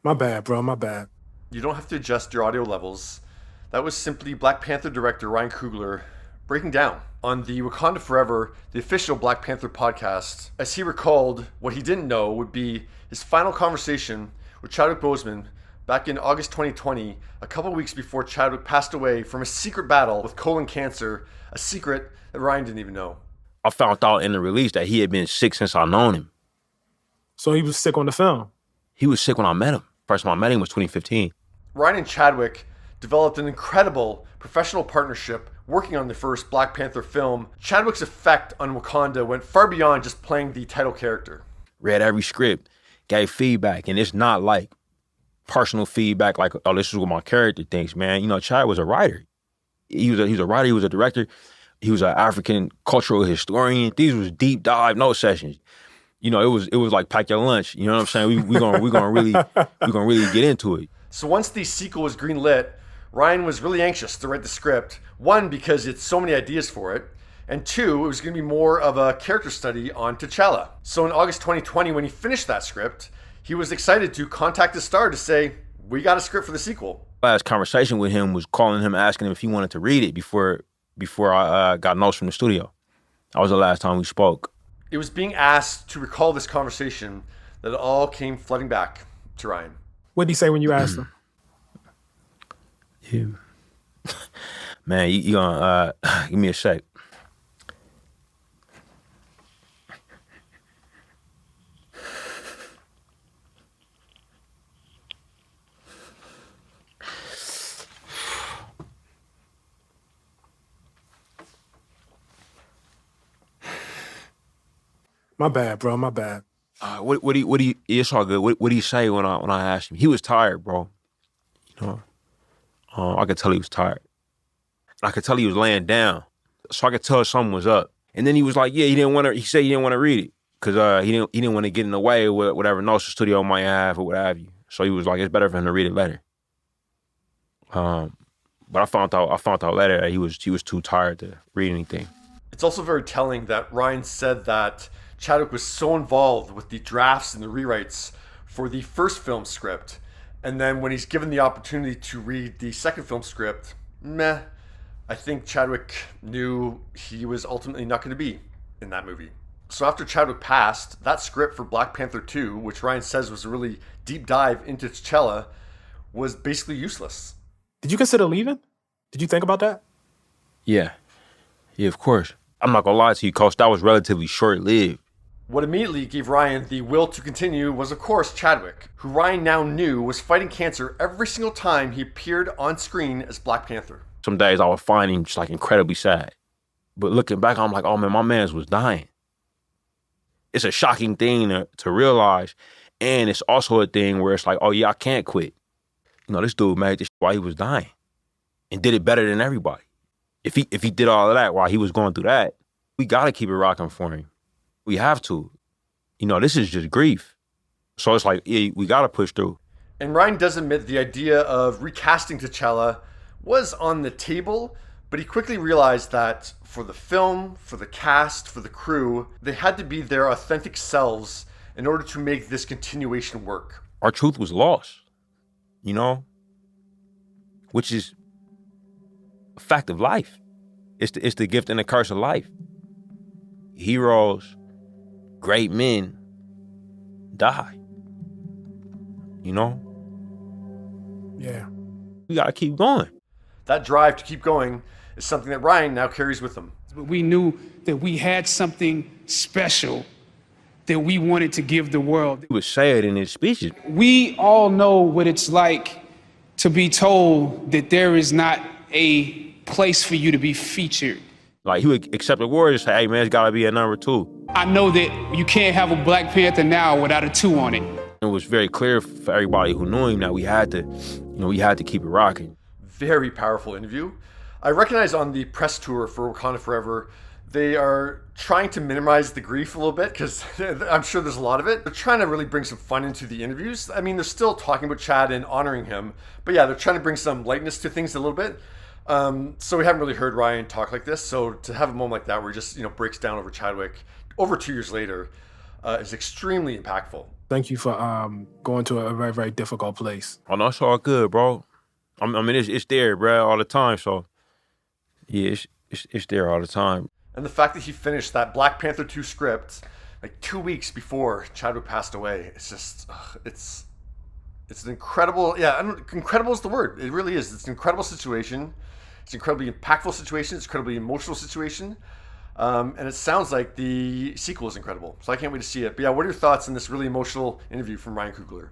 My bad, bro. My bad. You don't have to adjust your audio levels. That was simply Black Panther director Ryan Coogler breaking down on the Wakanda Forever, the official Black Panther podcast, as he recalled what he didn't know would be his final conversation with Chadwick Boseman back in August 2020, a couple weeks before Chadwick passed away from a secret battle with colon cancer, a secret that Ryan didn't even know. I found out in the release that he had been sick since I known him. So he was sick on the film? He was sick when I met him. First time I met him was 2015. Ryan and Chadwick developed an incredible professional partnership working on the first Black Panther film. Chadwick's effect on Wakanda went far beyond just playing the title character. Read every script, gave feedback, and it's not like personal feedback like, oh, this is what my character thinks, man. You know, Chad was a writer. He was a writer, he was a director, he was an African cultural historian. These was deep dive note sessions. You know, it was like pack your lunch. You know what I'm saying? We gonna really get into it. So once the sequel was greenlit, Ryan was really anxious to write the script. One, because it's so many ideas for it, and two, it was going to be more of a character study on T'Challa. So in August 2020, when he finished that script, he was excited to contact the star to say, "We got a script for the sequel." Last conversation with him was calling him, asking him if he wanted to read it before I got notes from the studio. That was the last time we spoke. It was being asked to recall this conversation that it all came flooding back to Ryan. What did he say when you asked him? Yeah. Man, you gonna give me a sec. My bad, bro. My bad. What do you? It's all good. What did he say when I asked him? He was tired, bro. You know, I could tell he was tired. I could tell he was laying down, so I could tell something was up. And then he was like, "Yeah, he didn't want to." He said he didn't want to read it because he didn't want to get in the way with whatever notes the studio might have or what have you. So he was like, "It's better for him to read it later." But I found out later that he was too tired to read anything. It's also very telling that Ryan said that Chadwick was so involved with the drafts and the rewrites for the first film script, and then when he's given the opportunity to read the second film script, I think Chadwick knew he was ultimately not going to be in that movie. So after Chadwick passed, that script for Black Panther 2, which Ryan says was a really deep dive into T'Challa, was basically useless. Did you consider leaving? Did you think about that? Yeah, of course. I'm not gonna lie to you, Coach, that was relatively short-lived. What immediately gave Ryan the will to continue was, of course, Chadwick, who Ryan now knew was fighting cancer every single time he appeared on screen as Black Panther. Some days I would find him just like incredibly sad. But looking back, I'm like, oh man, my man's was dying. It's a shocking thing to realize. And it's also a thing where it's like, oh yeah, I can't quit. You know, this dude made this while he was dying and did it better than everybody. If he did all of that while he was going through that, we gotta keep it rocking for him. We have to. You know, this is just grief. So it's like, yeah, we gotta push through. And Ryan does admit the idea of recasting T'Challa was on the table, but he quickly realized that for the film, for the cast, for the crew, they had to be their authentic selves in order to make this continuation work. Our truth was lost, you know, which is a fact of life. It's the gift and the curse of life. Heroes, great men die, you know? Yeah. We gotta keep going. That drive to keep going is something that Ryan now carries with him. But we knew that we had something special that we wanted to give the world. He would say it in his speeches. We all know what it's like to be told that there is not a place for you to be featured. Like, he would accept the word and say, hey man, it's gotta be a number 2. I know that you can't have a Black Panther now without a 2 on it. It was very clear for everybody who knew him that we had to keep it rocking. Very powerful interview. I recognize on the press tour for Wakanda Forever, they are trying to minimize the grief a little bit because I'm sure there's a lot of it. They're trying to really bring some fun into the interviews. I mean, they're still talking about Chad and honoring him, but yeah, they're trying to bring some lightness to things a little bit. So we haven't really heard Ryan talk like this. So to have a moment like that where he just, breaks down over Chadwick over 2 years later is extremely impactful. Thank you for going to a very, very difficult place. Oh no, it's all good, bro. I mean, it's there, bro, all the time. So yeah, it's there all the time. And the fact that he finished that Black Panther 2 script like 2 weeks before Chadwick passed away, it's just, it's an incredible, incredible is the word. It really is. It's an incredible situation. It's an incredibly impactful situation. It's an incredibly emotional situation. And it sounds like the sequel is incredible. So I can't wait to see it. But yeah, what are your thoughts on this really emotional interview from Ryan Coogler?